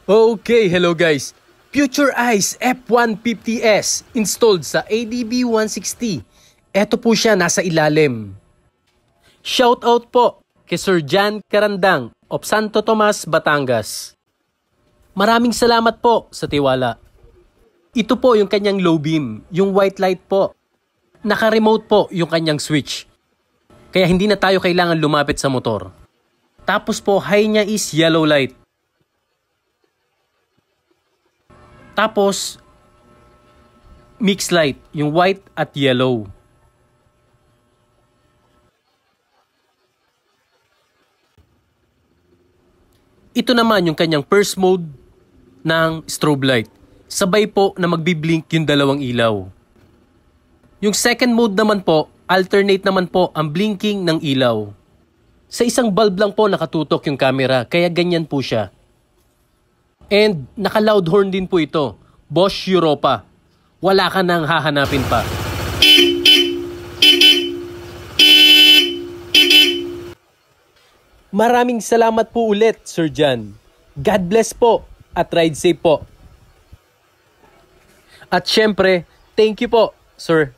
Okay, hello guys. Future Eyes F150S installed sa ADB 160. Ito po siya nasa ilalim. Shoutout po kay Sir Jan Carandang of Santo Tomas, Batangas. Maraming salamat po sa tiwala. Ito po yung kanyang low beam, yung white light po. Naka-remote po yung kanyang switch. Kaya hindi na tayo kailangan lumapit sa motor. Tapos po high niya is yellow light. Tapos, mixed light, yung white at yellow. Ito naman yung kanyang first mode ng strobe light. Sabay po na magbiblink yung dalawang ilaw. Yung second mode naman po, alternate naman po ang blinking ng ilaw. Sa isang bulb lang po nakatutok yung camera, kaya ganyan po siya. And naka-loud horn din po ito. Bosch Europa. Wala ka nang hahanapin pa. Maraming salamat po ulit, Sir Jan. God bless po at ride safe po. At syempre, thank you po, Sir.